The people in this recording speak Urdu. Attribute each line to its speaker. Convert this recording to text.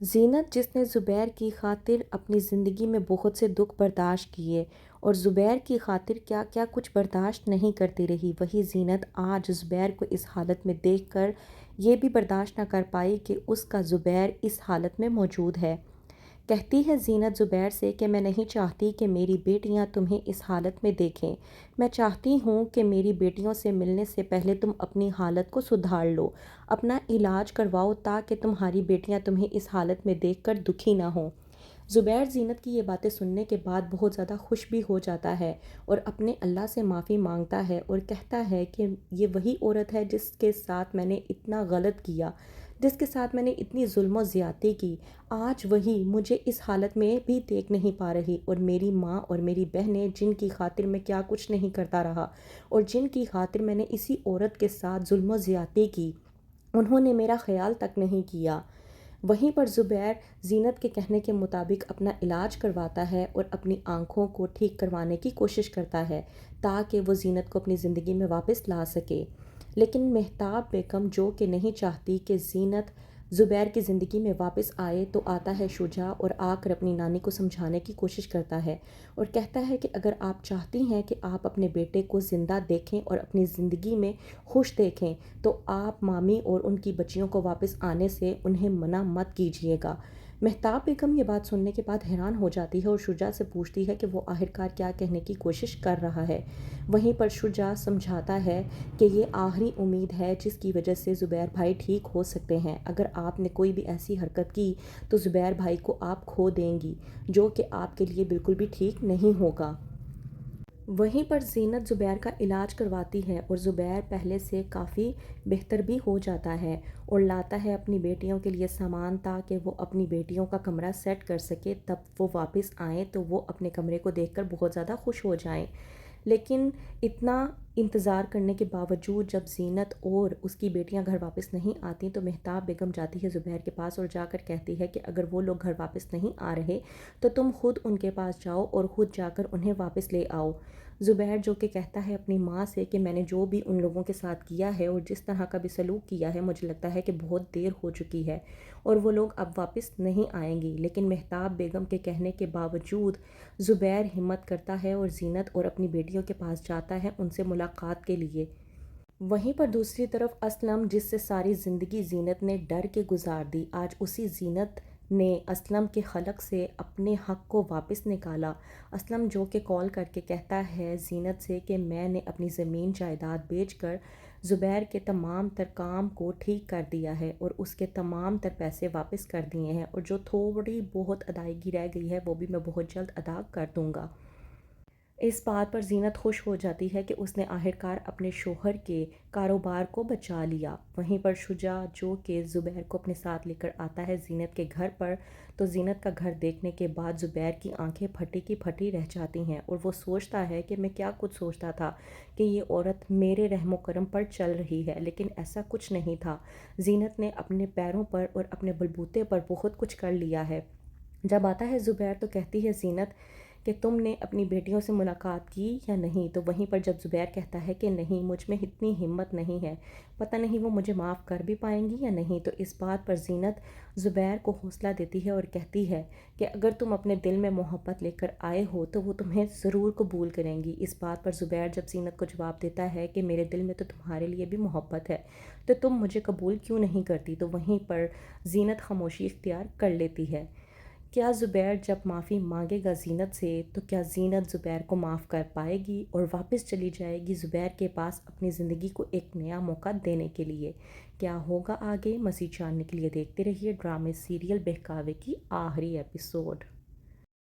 Speaker 1: زینت جس نے زبیر کی خاطر اپنی زندگی میں بہت سے دکھ برداشت کیے اور زبیر کی خاطر کیا کیا کچھ برداشت نہیں کرتی رہی، وہی زینت آج زبیر کو اس حالت میں دیکھ کر یہ بھی برداشت نہ کر پائی کہ اس کا زبیر اس حالت میں موجود ہے۔ کہتی ہے زینت زبیر سے کہ میں نہیں چاہتی کہ میری بیٹیاں تمہیں اس حالت میں دیکھیں، میں چاہتی ہوں کہ میری بیٹیوں سے ملنے سے پہلے تم اپنی حالت کو سدھار لو، اپنا علاج کرواؤ تاکہ تمہاری بیٹیاں تمہیں اس حالت میں دیکھ کر دکھی نہ ہوں۔ زبیر زینت کی یہ باتیں سننے کے بعد بہت زیادہ خوش بھی ہو جاتا ہے اور اپنے اللہ سے معافی مانگتا ہے اور کہتا ہے کہ یہ وہی عورت ہے جس کے ساتھ میں نے اتنا غلط کیا، جس کے ساتھ میں نے اتنی ظلم و زیادتی کی، آج وہی مجھے اس حالت میں بھی دیکھ نہیں پا رہی، اور میری ماں اور میری بہنیں جن کی خاطر میں کیا کچھ نہیں کرتا رہا اور جن کی خاطر میں نے اسی عورت کے ساتھ ظلم و زیادتی کی، انہوں نے میرا خیال تک نہیں کیا۔ وہیں پر زبیر زینت کے کہنے کے مطابق اپنا علاج کرواتا ہے اور اپنی آنکھوں کو ٹھیک کروانے کی کوشش کرتا ہے تاکہ وہ زینت کو اپنی زندگی میں واپس لا سکے۔ لیکن مہتاب بیگم جو کہ نہیں چاہتی کہ زینت زبیر کی زندگی میں واپس آئے، تو آتا ہے شجاع اور آ کر اپنی نانی کو سمجھانے کی کوشش کرتا ہے اور کہتا ہے کہ اگر آپ چاہتی ہیں کہ آپ اپنے بیٹے کو زندہ دیکھیں اور اپنی زندگی میں خوش دیکھیں تو آپ مامی اور ان کی بچیوں کو واپس آنے سے انہیں منع مت کیجیے گا۔ مہتاب بیگم یہ بات سننے کے بعد حیران ہو جاتی ہے اور شجاع سے پوچھتی ہے کہ وہ آخرکار کیا کہنے کی کوشش کر رہا ہے۔ وہیں پر شجاع سمجھاتا ہے کہ یہ آخری امید ہے جس کی وجہ سے زبیر بھائی ٹھیک ہو سکتے ہیں، اگر آپ نے کوئی بھی ایسی حرکت کی تو زبیر بھائی کو آپ کھو دیں گی، جو کہ آپ کے لیے بالکل بھی ٹھیک نہیں ہوگا۔ وہیں پر زینت زبیر کا علاج کرواتی ہے اور زبیر پہلے سے کافی بہتر بھی ہو جاتا ہے اور لاتا ہے اپنی بیٹیوں کے لیے سامان تاکہ وہ اپنی بیٹیوں کا کمرہ سیٹ کر سکے، تب وہ واپس آئیں تو وہ اپنے کمرے کو دیکھ کر بہت زیادہ خوش ہو جائیں۔ لیکن اتنا انتظار کرنے کے باوجود جب زینت اور اس کی بیٹیاں گھر واپس نہیں آتیں تو مہتاب بیگم جاتی ہے زبیر کے پاس اور جا کر کہتی ہے کہ اگر وہ لوگ گھر واپس نہیں آ رہے تو تم خود ان کے پاس جاؤ اور خود جا کر انہیں واپس لے آؤ۔ زبیر جو کہ کہتا ہے اپنی ماں سے کہ میں نے جو بھی ان لوگوں کے ساتھ کیا ہے اور جس طرح کا بھی سلوک کیا ہے، مجھے لگتا ہے کہ بہت دیر ہو چکی ہے اور وہ لوگ اب واپس نہیں آئیں گی، لیکن مہتاب بیگم کے کہنے کے باوجود زبیر ہمت کرتا ہے اور زینت اور اپنی بیٹیوں کے پاس جاتا ہے ان سے ملاقات کے لیے۔ وہیں پر دوسری طرف اسلم جس سے ساری زندگی زینت نے ڈر کے گزار دی، آج اسی زینت نے اسلم کے خلق سے اپنے حق کو واپس نکالا۔ اسلم جو کہ کال کر کے کہتا ہے زینت سے کہ میں نے اپنی زمین جائیداد بیچ کر زبیر کے تمام تر کام کو ٹھیک کر دیا ہے اور اس کے تمام تر پیسے واپس کر دیے ہیں، اور جو تھوڑی بہت ادائیگی رہ گئی ہے وہ بھی میں بہت جلد ادا کر دوں گا۔ اس بات پر زینت خوش ہو جاتی ہے کہ اس نے آخرکار اپنے شوہر کے کاروبار کو بچا لیا۔ وہیں پر شجاع جو کہ زبیر کو اپنے ساتھ لے کر آتا ہے زینت کے گھر پر، تو زینت کا گھر دیکھنے کے بعد زبیر کی آنکھیں پھٹی کی پھٹی رہ جاتی ہیں اور وہ سوچتا ہے کہ میں کیا کچھ سوچتا تھا کہ یہ عورت میرے رحم و کرم پر چل رہی ہے، لیکن ایسا کچھ نہیں تھا۔ زینت نے اپنے پیروں پر اور اپنے بلبوتے پر بہت کچھ کر لیا ہے۔ جب آتا ہے زبیر تو کہتی ہے زینت کہ تم نے اپنی بیٹیوں سے ملاقات کی یا نہیں، تو وہیں پر جب زبیر کہتا ہے کہ نہیں، مجھ میں اتنی ہمت نہیں ہے، پتہ نہیں وہ مجھے معاف کر بھی پائیں گی یا نہیں، تو اس بات پر زینت زبیر کو حوصلہ دیتی ہے اور کہتی ہے کہ اگر تم اپنے دل میں محبت لے کر آئے ہو تو وہ تمہیں ضرور قبول کریں گی۔ اس بات پر زبیر جب زینت کو جواب دیتا ہے کہ میرے دل میں تو تمہارے لیے بھی محبت ہے، تو تم مجھے قبول کیوں نہیں کرتی، تو وہیں پر زینت خاموشی اختیار کر لیتی ہے۔ کیا زبیر جب معافی مانگے گا زینت سے تو کیا زینت زبیر کو معاف کر پائے گی اور واپس چلی جائے گی زبیر کے پاس اپنی زندگی کو ایک نیا موقع دینے کے لیے؟ کیا ہوگا آگے؟ مزید جاننے کے لیے دیکھتے رہیے ڈرامے سیریل بہکاوے کی آخری ایپیسوڈ۔